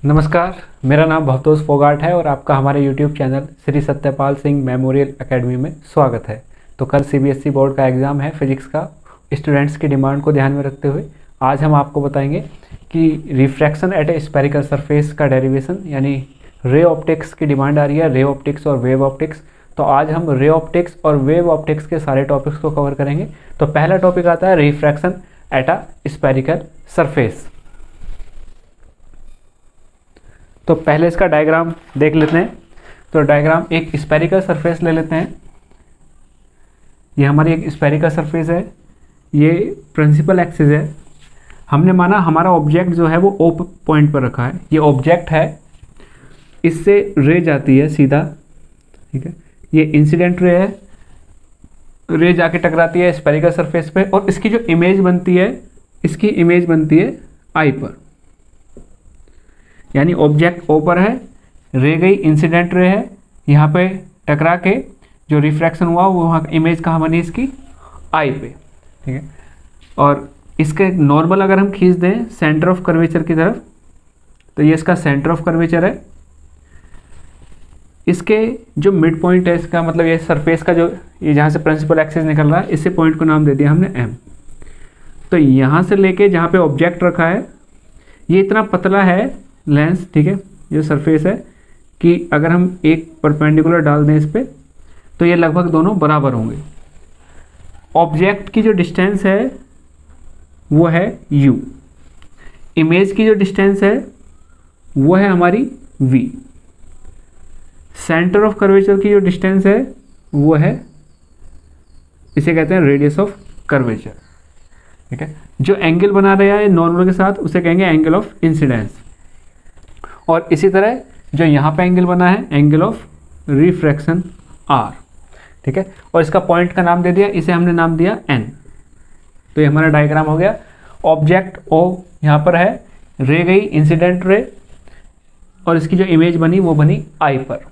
नमस्कार, मेरा नाम भवतोष फोगाट है और आपका हमारे YouTube channel Shri Satyapal Singh memorial academy में स्वागत है। तो कल CBSE बोर्ड का एग्ज़ाम है फिजिक्स का। स्टूडेंट्स की डिमांड को ध्यान में रखते हुए आज हम आपको बताएंगे कि refraction at A spherical surface का डेरिवेशन, यानी रे ऑप्टिक्स की डिमांड आ रही है, रे ऑप्टिक्स और वेव ऑप्टिक्स। तो आज हम रे ऑप्टिक्स और वेव ऑप्टिक्स के सारे टॉपिक्स को कवर करेंगे। तो पहला टॉपिक आता है refraction at a spherical surface. तो पहले इसका डायग्राम देख लेते हैं। तो डायग्राम, एक स्फेरिकल सरफेस ले लेते हैं। ये हमारी एक स्फेरिकल सरफेस है, ये प्रिंसिपल एक्सिस है। हमने माना हमारा ऑब्जेक्ट जो है वो ओ पॉइंट पर रखा है। ये ऑब्जेक्ट है, इससे रे जाती है सीधा, ठीक है। ये इंसिडेंट रे है, रे जाके टकराती है स्फेरिकल सरफेस पे और इसकी जो इमेज बनती है, इसकी इमेज बनती है आई पर। यानी ऑब्जेक्ट ओ पर है, रे गई, इंसिडेंट रे है, यहाँ पे टकरा के जो रिफ्रैक्शन हुआ वो वहाँ इमेज कहाँ बनी, इसकी आई पे, ठीक है। और इसके नॉर्मल अगर हम खींच दें सेंटर ऑफ कर्वेचर की तरफ, तो ये इसका सेंटर ऑफ कर्वेचर है। इसके जो मिड पॉइंट है, इसका मतलब ये सरफेस का जो ये जहाँ से प्रिंसिपल एक्सिस निकल रहा है, इसी पॉइंट को नाम दे दिया हमने एम। तो यहाँ से लेके जहाँ पे ऑब्जेक्ट रखा है, ये इतना पतला है लेंस, ठीक है, जो सरफेस है, कि अगर हम एक परपेंडिकुलर डाल दें इस पर तो ये लगभग दोनों बराबर होंगे। ऑब्जेक्ट की जो डिस्टेंस है वो है u, इमेज की जो डिस्टेंस है वो है हमारी v, सेंटर ऑफ कर्वेचर की जो डिस्टेंस है वो है, इसे कहते हैं रेडियस ऑफ कर्वेचर, ठीक है। जो एंगल बना रहा है नॉर्मल के साथ उसे कहेंगे एंगल ऑफ इंसिडेंस। और इसी तरह जो यहाँ पे एंगल बना है, एंगल ऑफ रिफ्रैक्शन r, ठीक है। और इसका पॉइंट का नाम दे दिया, इसे हमने नाम दिया n। तो ये हमारा डायग्राम हो गया। ऑब्जेक्ट o यहाँ पर है, रे गई इंसिडेंट रे, और इसकी जो इमेज बनी वो बनी I पर।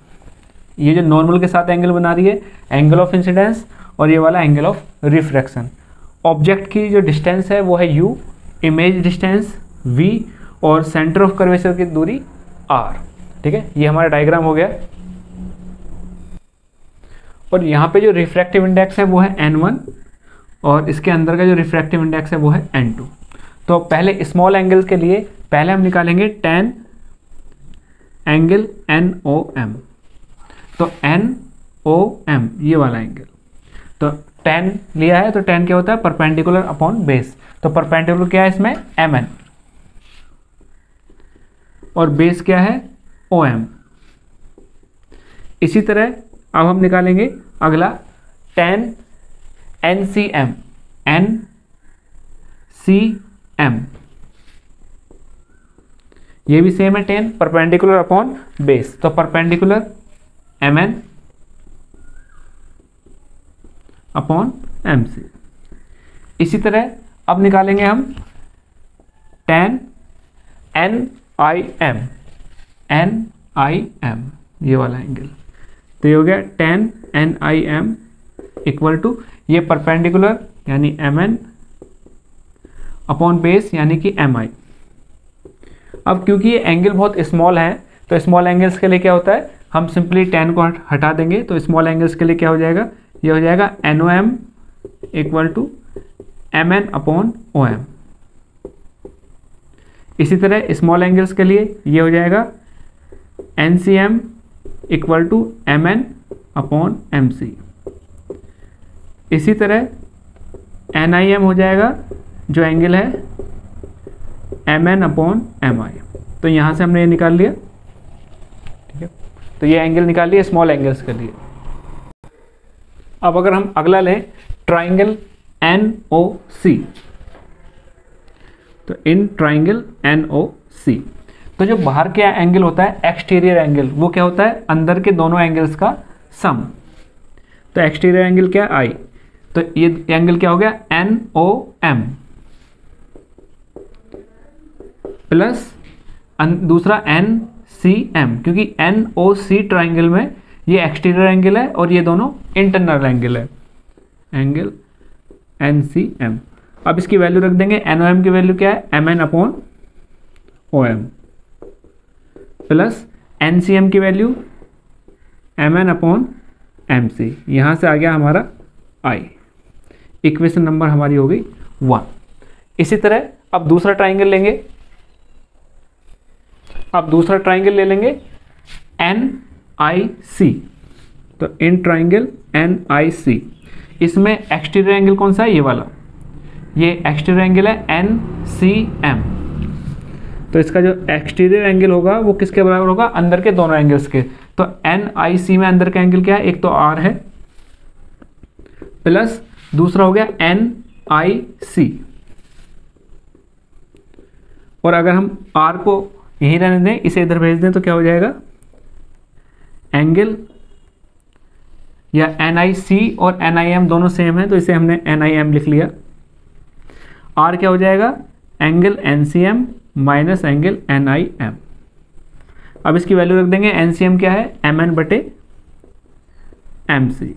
ये जो नॉर्मल के साथ एंगल बना रही है, एंगल ऑफ इंसिडेंस, और ये वाला एंगल ऑफ रिफ्रैक्शन। ऑब्जेक्ट की जो डिस्टेंस है वो है u, इमेज डिस्टेंस v, और सेंटर ऑफ कर्वेचर की दूरी r, ठीक है। ये हमारा डायग्राम हो गया। और यहाँ पे जो रिफ्रैक्टिव इंडेक्स है वो है n1, और इसके अंदर का जो रिफ्रैक्टिव इंडेक्स है वो है n2। तो पहले स्मॉल एंगल्स के लिए पहले हम निकालेंगे tan एंगल NOM। तो NOM ये वाला एंगल, तो tan लिया है, तो tan क्या होता है, परपेंडिकुलर अपॉन बेस। तो परपेंडिकुलर क्या है इसमें, MN, और बेस क्या है, OM। इसी तरह अब हम निकालेंगे अगला tan NCM, NCM, ये भी सेम है, tan परपेंडिकुलर अपॉन बेस। तो परपेंडिकुलर MN अपॉन MC। इसी तरह अब निकालेंगे हम tan NIM, NIM ये वाला एंगल। तो ये हो गया tan NIM इक्वल टू, ये परपेंडिकुलर यानी MN अपॉन बेस यानी कि MI। अब क्योंकि ये एंगल बहुत स्मॉल है, तो स्मॉल एंगल्स के लिए क्या होता है, हम सिंपली tan को हटा देंगे। तो स्मॉल एंगल्स के लिए क्या हो जाएगा, ये हो जाएगा NOM equal to MN upon OM। इसी तरह स्मॉल एंगल्स के लिए ये हो जाएगा NCM equal to MN upon MC। इसी तरह NIM हो जाएगा जो एंगल है MN अपॉन MI। तो यहाँ से हमने ये निकाल लिया, ठीक है। तो ये एंगल निकाल लिया स्मॉल एंगल्स के लिए। अब अगर हम अगला लें ट्राइंगल NOC, तो इन ट्राइंगल NOC, तो जो बाहर के एंगल होता है एक्सटीरियर एंगल, वो क्या होता है, अंदर के दोनों एंगल्स का सम। तो एक्सटीरियर एंगल क्या है, I। तो ये एंगल क्या हो गया, NOM प्लस दूसरा NCM, क्योंकि NOC ट्राइंगल में ये एक्सटीरियर एंगल है और ये दोनों इंटरनल एंगल है, एंगल NCM। अब इसकी वैल्यू रख देंगे, NOM की वैल्यू क्या है, MN upon OM। Plus NCM की वैल्यू Mn अपॉन MC, यहाँ से आ गया हमारा I। इक्वेशन नंबर हमारी हो गई 1। इसी तरह अब दूसरा ट्राइंगल लेंगे, अब दूसरा ट्राइंगल ले लेंगे NIC। तो इन ट्राइंगल NIC, इसमें एक्सटीरियर एंगल कौन सा है, ये वाला, ये एक्सटीरियर एंगल है NCM। तो इसका जो एक्सटीरियर एंगल होगा वो किसके बराबर होगा, अंदर के दोनों एंगल्स के। तो NIC में अंदर का एंगल क्या है, एक तो R है, प्लस दूसरा हो गया NIC। और अगर हम R को यहीं रहने दें, इसे इधर भेज दें, तो क्या हो जाएगा, एंगल या NIC और NIM दोनों सेम है, तो इसे हमने NIM लिख लिया। R क्या हो जाएगा, angle NCM minus angle NIM। अब इसकी वैल्यू रख देंगे, NCM क्या है, Mn बटे MC,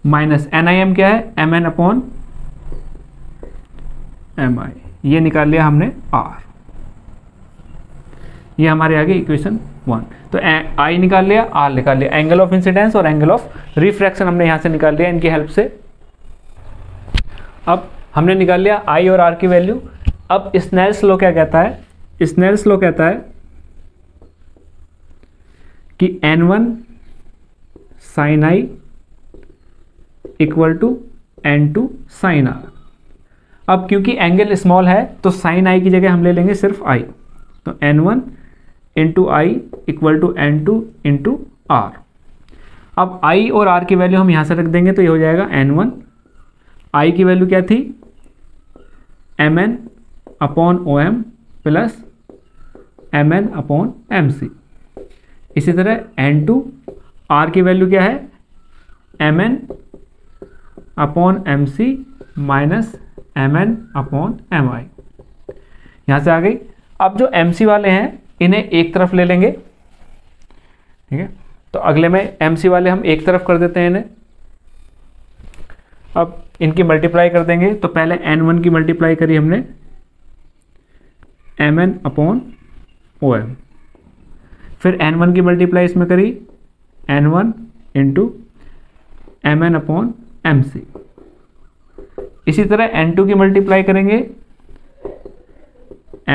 माइनस NIM क्या है, Mn अपॉन Mi। ये निकाल लिया हमने R, ये हमारे आगे इक्वेशन 1। तो I निकाल लिया, R निकाल लिया, एंगल ऑफ इंसिडेंस और एंगल ऑफ रिफ्रैक्शन हमने यहाँ से निकाल लिया इनकी हेल्प से। अब हमने निकाल लिया I और R की वैल्यू। अब स्नेल्स लॉ क्या कहता है, स्नेल्स लॉ कहता है कि N1 sin I equal to N2 sin R। अब क्योंकि एंगल स्मॉल है तो sin I की जगह हम ले लेंगे सिर्फ I। तो N1 into I equal to N2 into R। अब I और R की वैल्यू हम यहाँ से रख देंगे, तो ये हो जाएगा N1, I की वैल्यू क्या थी, Mn upon OM plus Mn upon MC। इसी तरह N2, R की वैल्यू क्या है, Mn upon MC minus Mn upon Mi। यहाँ से आ गई। अब जो MC वाले हैं इन्हें एक तरफ ले लेंगे, ठीक है। तो अगले में MC वाले हम एक तरफ कर देते हैं इन्हें। अब इनकी मल्टीप्लाई कर देंगे, तो पहले N1 की मल्टीप्लाई करी हमने Mn अपॉन OM, फिर N1 की मल्टीप्लाई इसमें करी N1 into Mn upon MC। इसी तरह N2 की मल्टीप्लाई करेंगे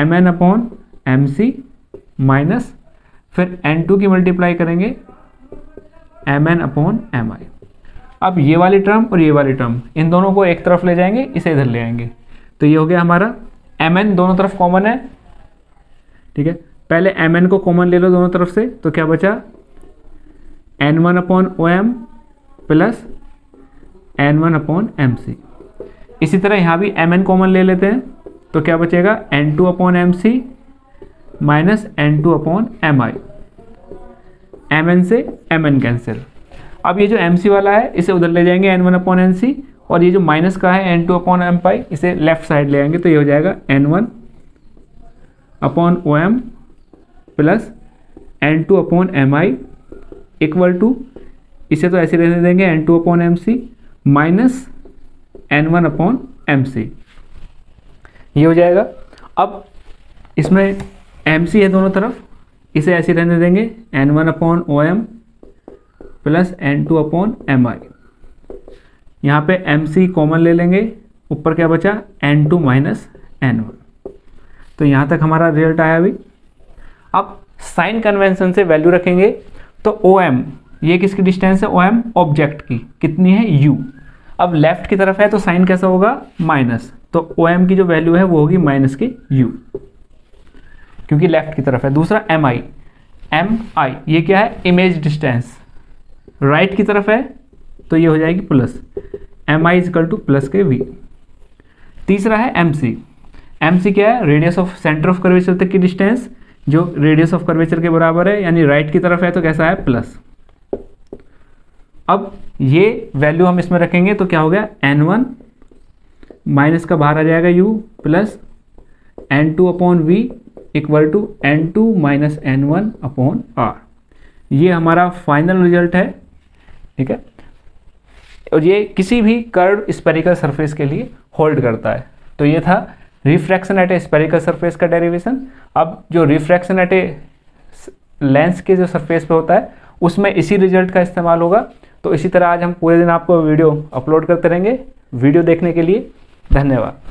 Mn अपॉन MC माइनस, फिर N2 की मल्टीप्लाई करेंगे Mn अपॉन Mi। अब ये वाली टर्म और ये वाली टर्म, इन दोनों को एक तरफ ले जाएंगे, इसे इधर ले आएंगे। तो ये हो गया हमारा Mn दोनों तरफ कॉमन है, ठीक है। पहले Mn को कॉमन ले लो दोनों तरफ से, तो क्या बचा, N1 upon OM plus N1 upon MC। इसी तरह यहाँ भी Mn कॉमन ले लेते हैं, तो क्या बचेगा, N2 upon MC minus N2 upon Mi। Mn से Mn कैंसिल। अब ये जो MC वाला है इसे उधर ले जाएंगे N1 अपॉन NC, और ये जो माइनस का है N2 अपॉन MP इसे लेफ्ट साइड ले आएंगे, तो ये हो जाएगा N1 upon OM plus N2 upon Mi equal to, इसे तो ऐसे रहने देंगे N2 upon MC minus N1 upon MC, ये हो जाएगा। अब इसमें MC है दोनों तरफ, इसे ऐसे रहने देंगे N1 upon OM plus N2 upon Mi। यहाँ पे MC कॉमन ले लेंगे, ऊपर क्या बचा, N2 माइनस N1। तो यहाँ तक हमारा रिजल्ट आया अभी। अब साइन कन्वेंशन से वैल्यू रखेंगे, तो OM, ये किसकी डिस्टेंस है, OM ऑब्जेक्ट की, कितनी है, U। अब लेफ्ट की तरफ है तो साइन कैसा होगा, माइनस, तो OM की जो वैल्यू है वो होगी माइनस की U, क्योंकि लेफ्ट की तरफ है। दूसरा MI, ये क्या है, इमेज डिस्टेंस, राइट की तरफ है तो ये हो जाएगी plus, MI equal to plus के V। तीसरा है MC क्या है, radius of centre of curvature तक की डिस्टेंस, जो रेडियस ऑफ कर्वेचर के बराबर है, यानी राइट की तरफ है तो कैसा है, प्लस। अब ये वैल्यू हम इसमें रखेंगे तो क्या हो गया, N1 माइनस का बाहर आ जाएगा U plus N2 upon V equal to N2 minus N1 upon R। ये हमारा फाइनल रिजल्ट है, ठीक है। और ये किसी भी कर्व स्फेरिकल सरफेस के लिए होल्ड करता है। तो ये था refraction at A spherical surface का डेरिवेशन। अब जो रिफ्रैक्शन एट ए लेंस के जो सरफेस पे होता है उसमें इसी रिजल्ट का इस्तेमाल होगा। तो इसी तरह आज हम पूरे दिन आपको वीडियो अपलोड करते रहेंगे। वीडियो देखने के लिए धन्यवाद।